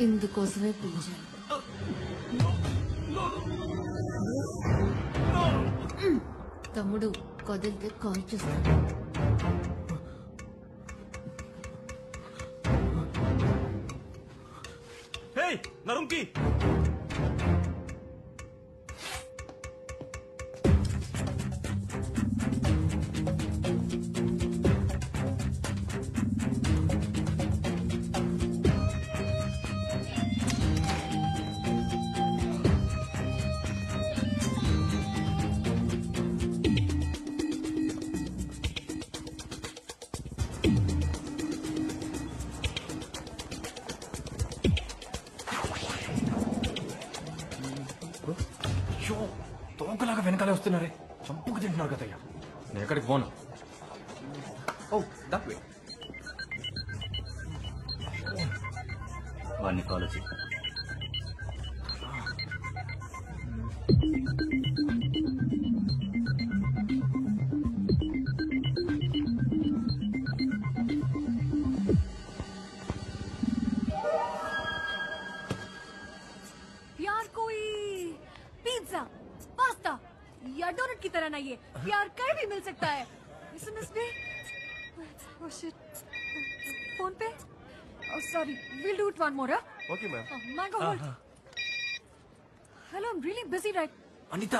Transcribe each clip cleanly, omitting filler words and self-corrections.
ఇందుకోసమే పిలిచాను. తమ్ముడు కదిలితే కాల్ చేస్తాను. నరుంకి తోకలాగా వెనకాలే వస్తున్నారే, చంపుకు తింటున్నారు కదయ్యా. నేను ఎక్కడికి పోను. ఓ దట్ వే. వాడిని ఫాలో చేయి. यार कोई पिज्जा पास्ता या डोनट की तरह नहीं है यार, कहीं भी मिल सकता है. एसएमएस पे ओह शिट, फोन पे sorry, we'll do it one more. Okay ma'am. Mango hold. Hello, I'm really busy right. Anitha,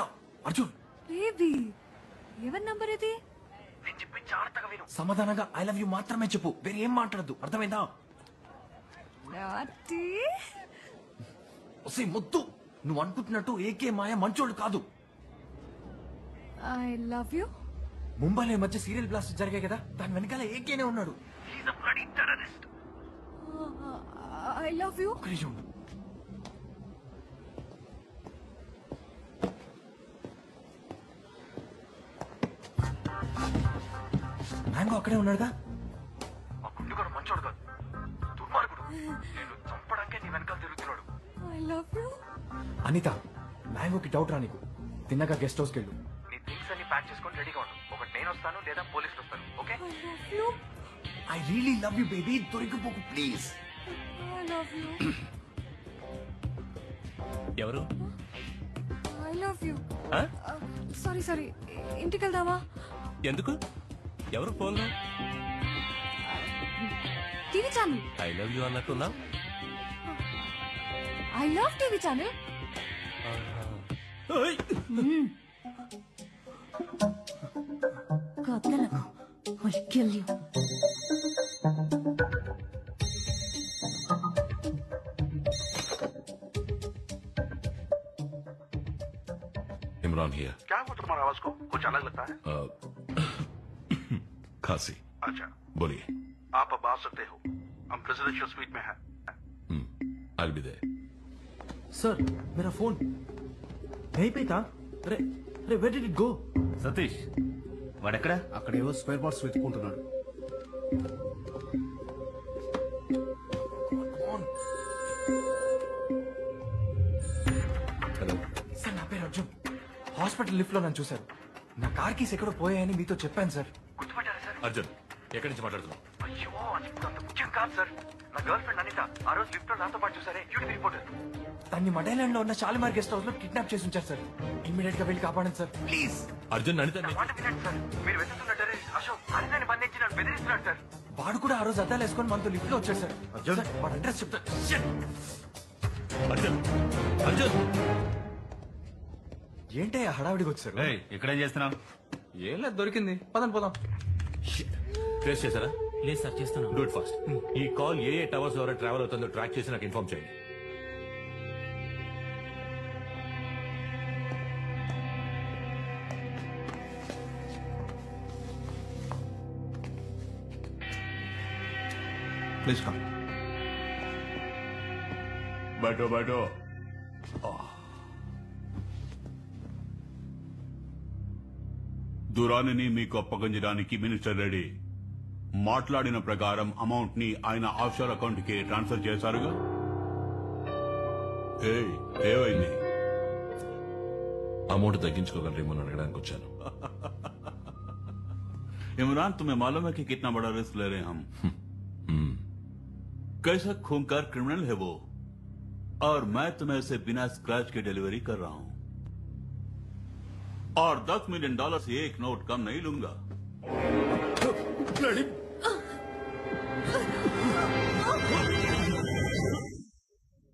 Arjun, Baby, ఎవరి నంబర్ ఇది? నేను చెప్పి జాగ్రత్తగా విను. సమాధానంగా ఐ లవ్ యూ మాత్రమే చెప్పు, వేరే ఏం మాట్లాడద్దు, అర్థమైందా? నాటి ఒసే ముద్దు, నువ్వు అనుకుంటున్నట్టు ఏకే మాయ మంచోడు కాదు. I love you. ముంబైలో ఈ మధ్య సీరియల్ బ్లాస్ట్ జరిగాయి కదా, దాని వెనకాల ఏకేనే ఉన్నాడు. I love you. ఒక నిమిషం ఉండు. మ్యాంగో అక్కడే ఉన్నాడుగా. ఆ గుండుగాడు మంచోడు కాదు, దుర్మార్గుడు. నేను చంపడానికే నీ వెనకాల తిరుగుతున్నాడు. I love you. అనిత, మ్యాంగోకి డౌట్ రా నీకు. తిన్నగా గెస్ట్ హౌస్కి వెళ్ళు. నీ థింగ్స్ అన్ని ప్యాక్ చేసుకొని రెడీగా ఉండు. ఒకటి నేను వస్తాను, లేదా పోలీసులు వస్తాను. Okay? I love you. I really love you baby. దొరికిపోకు ప్లీజ్. I love you. ఎవరు? I love you. Sorry sorry, ఇంటికి వెళ్దామా? ఎందుకు? ఎవరు phone? TV channel. I love you అన్నట్టున్నా. I love TV channel. కదలకు, I'll kill you. Imran here. क्या हुआ तुम्हारा आवाज को कुछ अलग लगता है? खांसी। अच्छा बोलिए। आप अब आ सकते हो, हम प्रेसिडेंशियल स्वीट में हैं। I'll be there। सर, मेरा फोन यहीं पे था। अरे अरे where did it go? Satish వాడెక్కడ? అక్కడేవో స్పేర్ పార్ట్స్ వెతుక్కుంటున్నాడు. హలో సార్, నా పేరు అర్జున్. హాస్పిటల్ లిఫ్ట్ లో నన్ను చూశారు. నా కార్ కీస్ ఎక్కడో పోయాయని మీతో చెప్పాను సార్. గుర్తుపట్టారా సార్? అర్జున్, ఎక్కడి నుంచి మాట్లాడుతున్నావు? అయ్యో, అది అంత ముఖ్యం కాదు సార్. నా గర్ల్ ఫ్రెండ్ అనిత ఆ రోజు లిఫ్ట్ లో నాతో పాటు చూసారే, యూటీవీ రిపోర్టర్. తన్ని మడైలాండ్ లో ఉన్న షాలిమార్ గెస్ట్ హౌస్ లో కిడ్నాప్ చేసి ఉంచారు సార్. ఇమ్మీడియట్ గా వెళ్ళి కాపాడండి సార్, ప్లీజ్. అర్జున్, అనిత మాట వినండి సార్. మీరు వెతుకుతున్న టెర్రరిస్ట్ అశోక్ అనితని బంధించి నన్ను బెదిరిస్తున్నాడు సార్. వాడు కూడా ఆ రోజు అద్దాలు వేసుకొని మనతో లిఫ్ట్ లో వచ్చాడు సార్. అర్జున్, వాడు అడ్రస్ చెప్తా. అర్జున్, అర్జున్, ఏంటి హడావిడికి వచ్చారు? ఇక్కడేం చేస్తున్నావు? ఏం లేదు, దొరికింది. పదండి పోదాం. ట్రేస్ చేశారా? లేదు సార్, చేస్తున్నాం. Do it fast. ఈ కాల్ ఏ టవర్స్ ద్వారా ట్రావెల్ అవుతుందో ట్రాక్ చేసి నాకు ఇన్ఫార్మ్ చేయండి. Please come. बैठो बैठो। దురానిని మీకు అప్పగించడానికి మినిస్టర్ రెడీ. మాట్లాడిన ప్రకారం అమౌంట్ ని ఆయన ఆఫ్షోర్ అకౌంట్ కి ట్రాన్స్ఫర్ చేశారుగా. ఏమైంది? అమౌంట్ తగ్గించుకోగలరేమో అని అడగడానికి వచ్చాను. इमरान, तुम्हें मालूम है कि कितना बड़ा रिस्क ले रहे हैं हम? कैसा खूंखार क्रिमिनल है वो, और मैं तुम्हें से बिना स्क्रैच के डिलीवरी कर रहा हूं और $10 मिलियन से एक नोट कम नहीं लूंगा।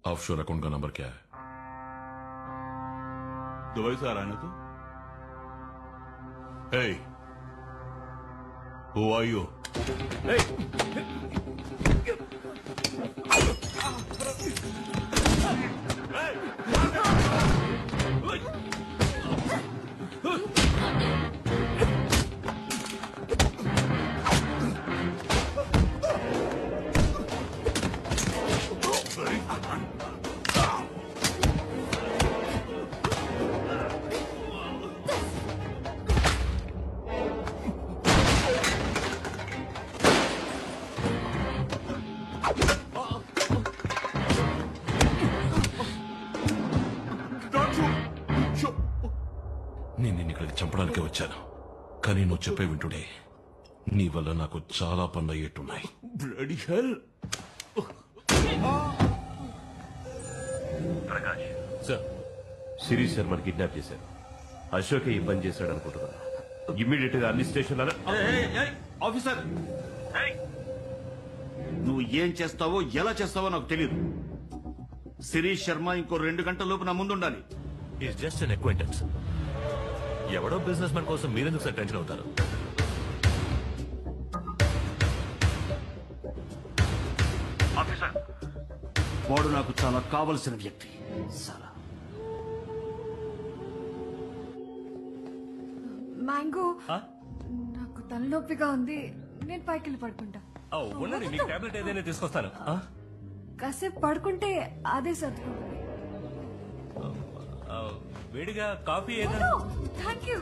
ऑफशोर अकाउंट का नंबर क्या है? दुबई से आ रहा है ना तू? Hey, who are you? నేను నిన్ను ఇక్కడికి చంపడానికే వచ్చాను, కానీ నువ్వు చెప్పే వింటుడే నీ వల్ల నాకు చాలా పనులు అయ్యేట్టున్నాయి. Bloody hell! Prakash sir, Shirish శర్మని కిడ్నాప్ చేశారు. అశోకే ఈ పని చేశాడు అనుకుంటున్నాను. ఇమ్మీడియట్ గా అన్ని స్టేషన్లలో ఆఫీసర్, నువ్వు ఏం చేస్తావో ఎలా చేస్తావో నాకు తెలియదు. శిరీష్ శర్మ ఇంకో 2 గంటల లోపు నా ముందు ఉండాలి. Is just an acquaintance. ఎవడో బిజినెస్ మ్యాన్ కోసం మీరెందుకు సార్ టెన్షన్ అవుతారు? ఆఫీసర్, వాడు నాకు చాలా కావలసిన వ్యక్తి. సాలా మ్యాంగో, నాకు తలనొప్పిగా ఉంది, నేను పైకి వెళ్ళి పడుకుంటా. ఉండండి, మీకు టాబ్లెట్ ఏదైనా తీసుకొస్తాను. కాసేపు పడుకుంటే అదే సర్దుకుంటుంది. వేడిగా కాఫీ ఏదైనా? Thank you.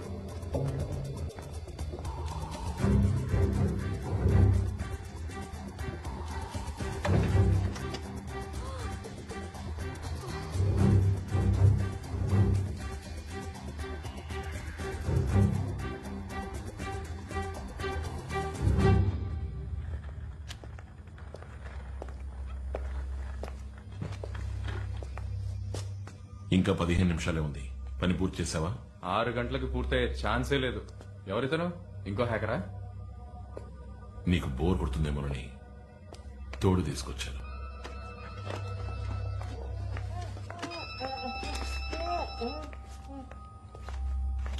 ఇంకా 15 నిమిషాలే ఉంది. పని పూర్తి చేసావా? 6 గంటలకు పూర్తయ్యే ఛాన్సే లేదు. ఎవరితను? ఇంకో హ్యాకరా? నీకు బోర్ కొడుతుందేమోనని తోడు తీసుకొచ్చాను.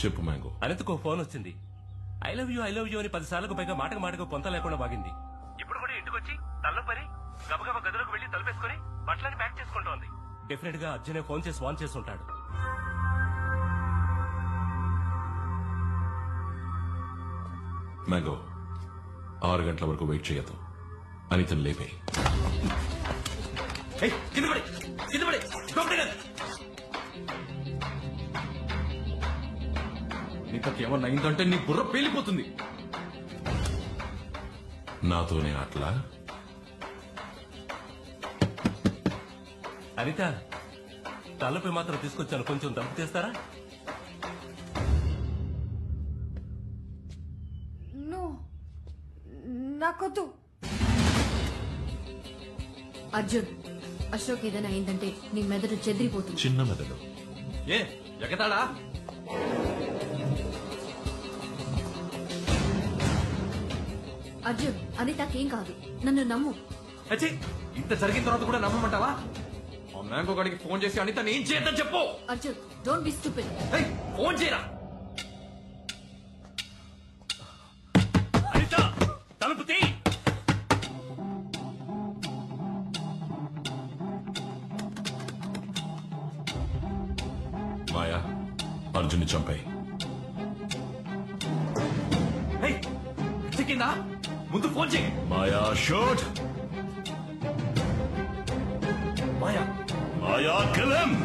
చెప్పు మ్యాంగో. అనంతకు ఫోన్ వచ్చింది. ఐ లవ్ యూ అని 10 సార్లకు పైగా మాటకు పొంత లేకుండా బాగింది. ఇప్పుడు కూడా ఇంటికి వచ్చి తల్లో పని గబగబా గదిలోకి వెళ్లి తలుపేసుకుని బట్టలని ప్యాక్ చేసుకుంటోంది. డెఫినెట్ గా అర్జునే ఫోన్ చేసి వాన్ చేసి ఉంటాడు. మ్యాంగో, 6 గంటల వరకు వెయిట్ చేయొద్దు. అనితను లేపే. నీకేమన్నా అయిందంటే నీ బుర్ర పేలిపోతుంది. నాతోనే అట్లా? అనిత, తలపై మాత్రం తీసుకొచ్చాను, కొంచెం తలుపు తీస్తారా? నాకొద్దు. అర్జున్, అశోక్ ఏదైనా అయిందంటే నీ మెదడు చెదిరిపోతుంది. చిన్న మెదడు. ఏ ఎగతాడా? అర్జున్, అనితకేం కాదు, నన్ను నమ్ము. అచ్చి, ఇంత జరిగిన తర్వాత కూడా నమ్మమంటావా? ఆ మ్యాంగో గడికి ఫోన్ చేసి అనిత ఏం చేద్దాం చెప్పు. Arjun, don't be stupid. Phone చేయరా. అనిత, తలుపు తీ. మాయా, అర్జున్ని చంపాయి. చిక్కిందా? ముందు ఫోన్ చేయి. మాయా షూట్. మాయా, మాయా కిల్ హిమ్.